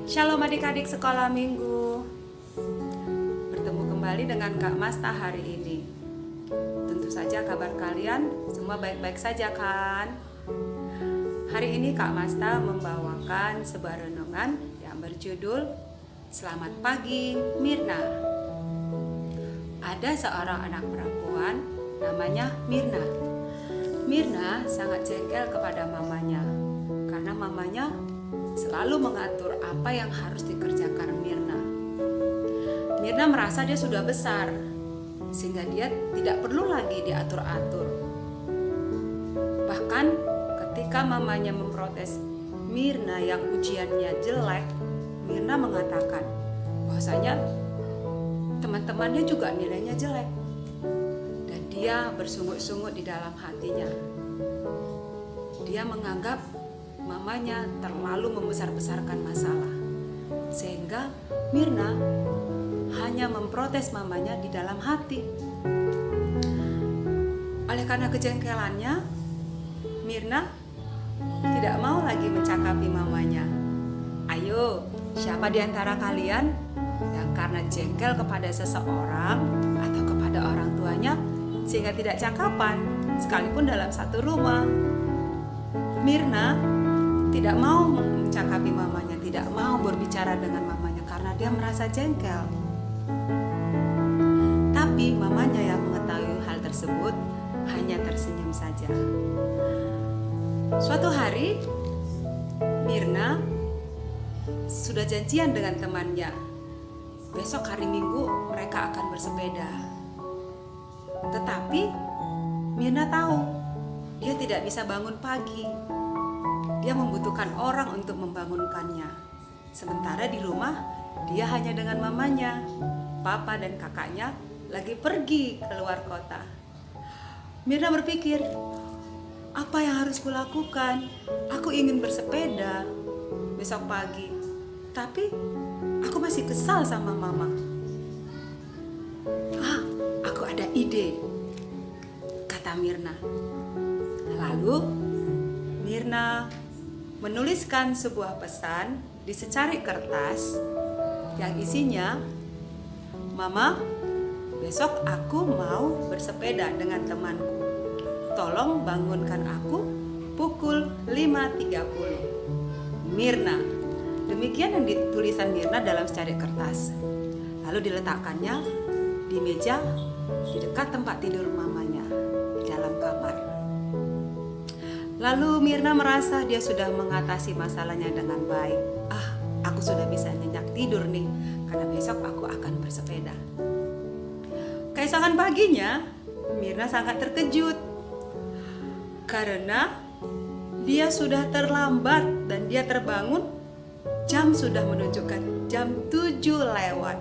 Shalom adik-adik sekolah minggu. Bertemu kembali dengan Kak Masta hari ini. Tentu saja kabar kalian semua baik-baik saja kan? Hari ini Kak Masta membawakan sebuah renungan yang berjudul Selamat Pagi Mirna. Ada seorang anak perempuan namanya Mirna. Mirna sangat jengkel kepada mamanya karena mamanya selalu mengatur apa yang harus dikerjakan Mirna. Mirna merasa dia sudah besar, sehingga dia tidak perlu lagi diatur-atur. Bahkan ketika mamanya memprotes Mirna yang ujiannya jelek, Mirna mengatakan bahwasanya teman-temannya juga nilainya jelek. Dan dia bersungut-sungut di dalam hatinya. Dia menganggap mamanya terlalu membesar-besarkan masalah, sehingga Mirna hanya memprotes mamanya di dalam hati. Oleh karena kejengkelannya, Mirna tidak mau lagi mencakapi mamanya. Ayo, siapa di antara kalian yang karena jengkel kepada seseorang atau kepada orang tuanya sehingga tidak cakapan, sekalipun dalam satu rumah? Mirna tidak mau mencakapi mamanya, tidak mau berbicara dengan mamanya karena dia merasa jengkel. Tapi mamanya yang mengetahui hal tersebut hanya tersenyum saja. Suatu hari, Mirna sudah janjian dengan temannya. Besok hari Minggu mereka akan bersepeda. Tetapi Mirna tahu dia tidak bisa bangun pagi. Dia membutuhkan orang untuk membangunkannya. Sementara di rumah, dia hanya dengan mamanya. Papa dan kakaknya lagi pergi keluar kota. Mirna berpikir, apa yang harus kulakukan? Aku ingin bersepeda besok pagi, tapi aku masih kesal sama mama. Aku ada ide, kata Mirna. Lalu Mirna menuliskan sebuah pesan di secari kertas yang isinya, "Mama, besok aku mau bersepeda dengan temanku. Tolong bangunkan aku pukul 5.30. Mirna." Demikian yang ditulisan Mirna dalam secari kertas. Lalu diletakkannya di meja di dekat tempat tidur mamanya di dalam kamar. Lalu Mirna merasa dia sudah mengatasi masalahnya dengan baik. Aku sudah bisa nyenyak tidur nih, karena besok aku akan bersepeda. Keesokan paginya, Mirna sangat terkejut karena dia sudah terlambat dan dia terbangun. Jam sudah menunjukkan jam 7 lewat.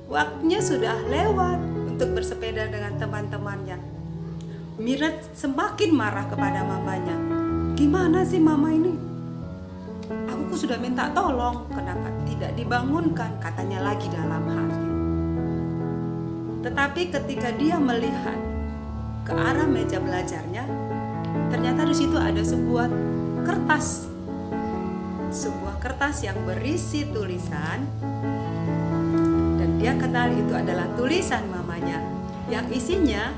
Waktunya sudah lewat untuk bersepeda dengan teman-temannya. Mirna semakin marah kepada mamanya. Gimana sih mama ini? Aku sudah minta tolong, kenapa tidak dibangunkan? Katanya lagi dalam hati. Tetapi ketika dia melihat ke arah meja belajarnya, ternyata di situ ada sebuah kertas. Sebuah kertas yang berisi tulisan, dan dia kenal itu adalah tulisan mamanya yang isinya,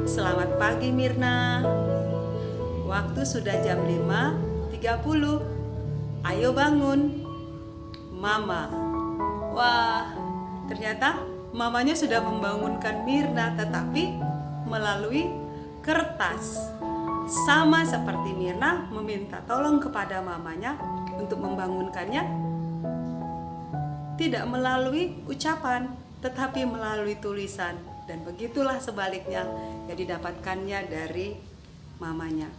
"Selamat pagi Mirna. Waktu sudah jam 5.30. Ayo bangun, Mama." Wah, ternyata mamanya sudah membangunkan Mirna, tetapi melalui kertas. Sama seperti Mirna meminta tolong kepada mamanya untuk membangunkannya, tidak melalui ucapan, tetapi melalui tulisan. Dan begitulah sebaliknya yang didapatkannya dari mamanya.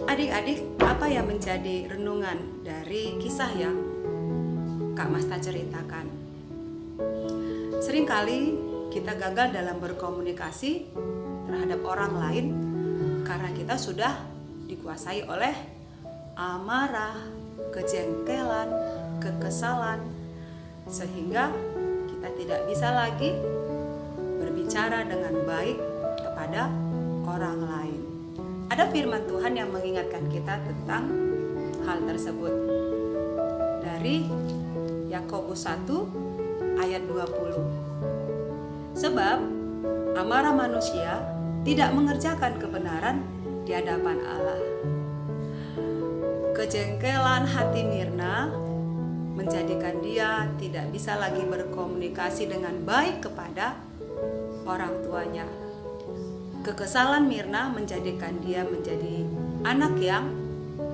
Adik-adik, apa yang menjadi renungan dari kisah yang Kak Masta ceritakan? Seringkali kita gagal dalam berkomunikasi terhadap orang lain karena kita sudah dikuasai oleh amarah, kejengkelan, kekesalan, sehingga kita tidak bisa lagi berbicara dengan baik kepada orang lain. Ada firman Tuhan yang mengingatkan kita tentang hal tersebut. dari Yakobus 1 ayat 20. Sebab amarah manusia tidak mengerjakan kebenaran di hadapan Allah. Kejengkelan hati Mirna menjadikan dia tidak bisa lagi berkomunikasi dengan baik kepada orang tuanya. Kekesalan Mirna menjadikan dia menjadi anak yang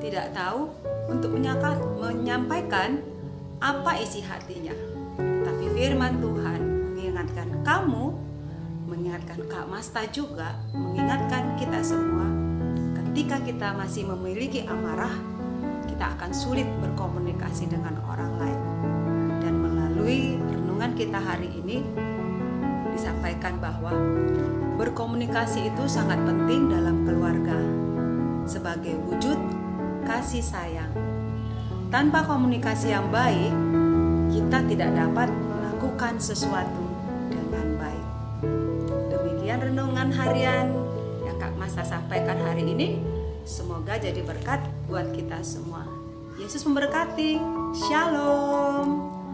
tidak tahu untuk menyampaikan apa isi hatinya. Tapi firman Tuhan mengingatkan kamu, mengingatkan Kak Masta juga, mengingatkan kita semua, ketika kita masih memiliki amarah, kita akan sulit berkomunikasi dengan orang lain. Dan melalui renungan kita hari ini disampaikan bahwa berkomunikasi itu sangat penting dalam keluarga sebagai wujud kasih sayang. Tanpa komunikasi yang baik, kita tidak dapat melakukan sesuatu dengan baik. Demikian renungan harian yang Kak Masta sampaikan hari ini. Semoga jadi berkat buat kita semua. Yesus memberkati. Shalom.